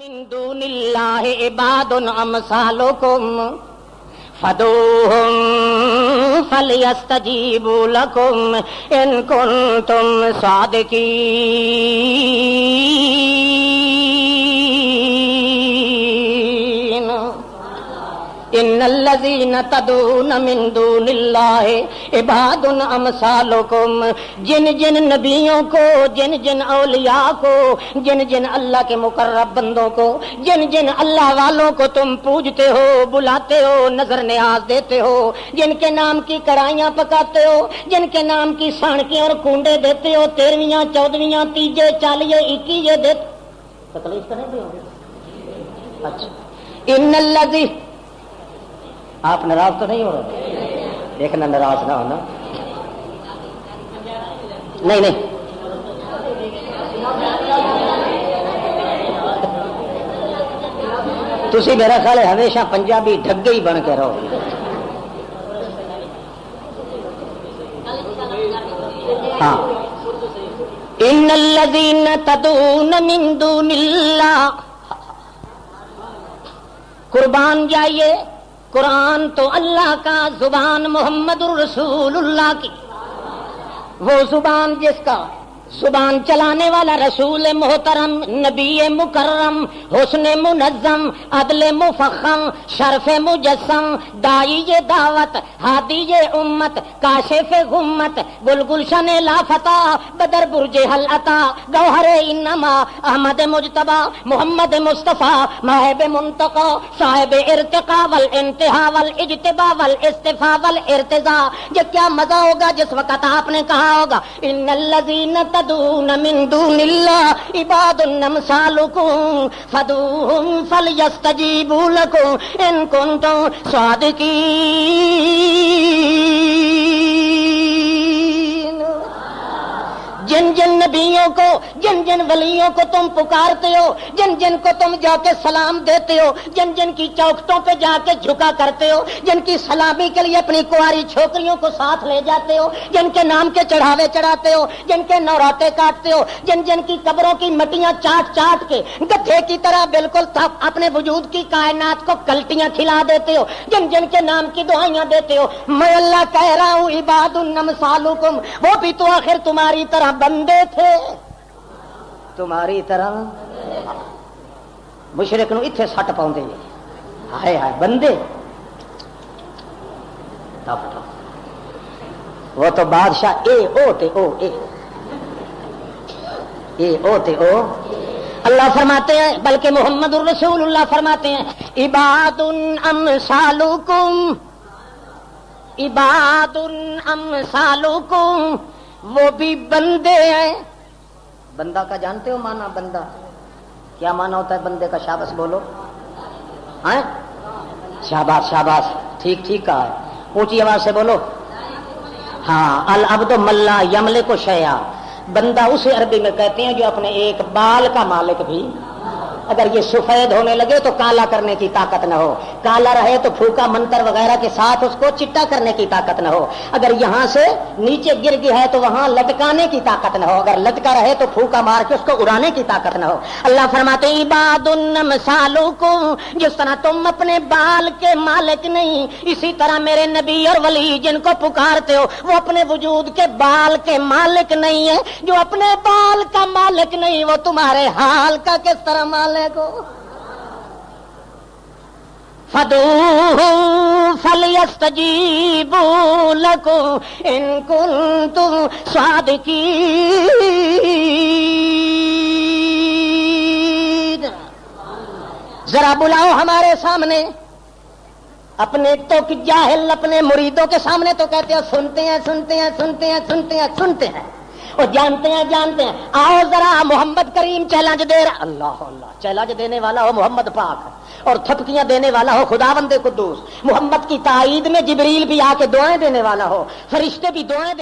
من دون اللہ عباد امثالکم فدوہم فلیستجیبوا لکم ان کنتم صادقین ان الذین تدعون من دون اللہ عباد امثالکم جن جن نبیوں کو، جن جن اولیاء کو، جن جن اللہ کے مقرب بندوں کو، جن جن اللہ والوں کو تم پوجتے ہو، بلاتے ہو، نظر نیاز دیتے ہو، جن کے نام کی کڑھائیاں پکاتے ہو، جن کے نام کی سانکیں اور کنڈے دیتے ہو، 13ویں 14ویں تیجے 40 21 دیتے تکلیف کریں گے۔ اچھا ان الذی، آپ ناراض تو نہیں ہو رہے؟ دیکھنا ناراض نہ ہونا، نہیں نہیں تسی میرا خیال ہے ہمیشہ پنجابی ڈھگے ہی بن کے رہو۔ ہاں ان الذین تدعون من دون اللہ، قربان جائیے، قرآن تو اللہ کا، زبان محمد الرسول اللہ کی، وہ زبان جس کا زبان چلانے والا رسول محترم، نبی مکرم، حسن منظم، عدل مفخم، شرف مجسم، داعی دعوت، ہادی امت، کاشف غمت، گلگلشن لافتہ، بدر برج حل عطا، گوہر انما، احمد مجتبی، محمد مصطفیٰ، ماہب منتقی، صاحب ارتقا والانتہا والاجتبا والاستفا والارتضا۔ یہ کیا مزہ ہوگا جس وقت آپ نے کہا ہوگا ان الذین تدعون من دون اللہ عباد امثالکم فدعوہم فلیستجیبوا لکم ان کنتم صادقین۔ جن جن نبیوں کو، جن جن ولیوں کو تم پکارتے ہو، جن جن کو تم جا کے سلام دیتے ہو، جن جن کی چوکھٹوں پہ جا کے جھکا کرتے ہو، جن کی سلامی کے لیے اپنی کنواری چھوکریوں کو ساتھ لے جاتے ہو، جن کے نام کے چڑھاوے چڑھاتے ہو، جن کے نوراتے کاٹتے ہو، جن جن کی قبروں کی مٹیاں چاٹ چاٹ کے گدھے کی طرح بالکل اپنے وجود کی کائنات کو کلٹیاں کھلا دیتے ہو، جن جن کے نام کی دعائیاں دیتے ہو، میں اللہ کہہ رہا ہوں عباد امثالکم، وہ بھی تو آخر تمہاری طرح بندے تھے، تمہاری طرح۔ مشرک نو اتنے سٹ پاؤندے، ہائے ہائے بندے، وہ تو بادشاہ اے او تے او اے او تے او۔ اللہ فرماتے ہیں، بلکہ محمد الرسول اللہ فرماتے ہیں عباد امثالکم، عباد امثالکم، وہ بھی بندے ہیں۔ بندہ کا جانتے ہو مانا؟ بندہ کیا مانا ہوتا ہے بندے کا؟ شاباش بولو، ہاں شاباش شاباش، ٹھیک ٹھیک کہا ہے، اونچی آواز سے بولو۔ ہاں العبد من لا یملک شیئا، بندہ اسے عربی میں کہتے ہیں جو اپنے ایک بال کا مالک بھی، اگر یہ سفید ہونے لگے تو کالا کرنے کی طاقت نہ ہو، کالا رہے تو پھوکا منتر وغیرہ کے ساتھ اس کو چٹا کرنے کی طاقت نہ ہو، اگر یہاں سے نیچے گر گیا ہے تو وہاں لٹکانے کی طاقت نہ ہو، اگر لٹکا رہے تو پھوکا مار کے اس کو اڑانے کی طاقت نہ ہو۔ اللہ فرماتے ہیں عباد امثالکم، جس طرح تم اپنے بال کے مالک نہیں، اسی طرح میرے نبی اور ولی جن کو پکارتے ہو وہ اپنے وجود کے بال کے مالک نہیں ہے۔ جو اپنے بال کا مالک نہیں وہ تمہارے حال کا کس طرح مالک کو؟ فدعوہم فلیستجیبوا لکم ان کنتم صادقین۔ ذرا بلاؤ ہمارے سامنے، اپنے تو جاہل اپنے مریدوں کے سامنے تو کہتے ہیں سنتے ہیں سنتے ہیں سنتے ہیں سنتے ہیں سنتے ہیں، اور جانتے ہیں جانتے ہیں۔ آؤ ذرا محمد کریم چیلنج دے رہا، اللہ اللہ، چیلنج دینے والا ہو محمد پاک اور تھپکیاں دینے والا ہو خداوند قدوس، محمد کی تائید میں جبریل بھی آ کے دعائیں دینے والا ہو، فرشتے بھی دعائیں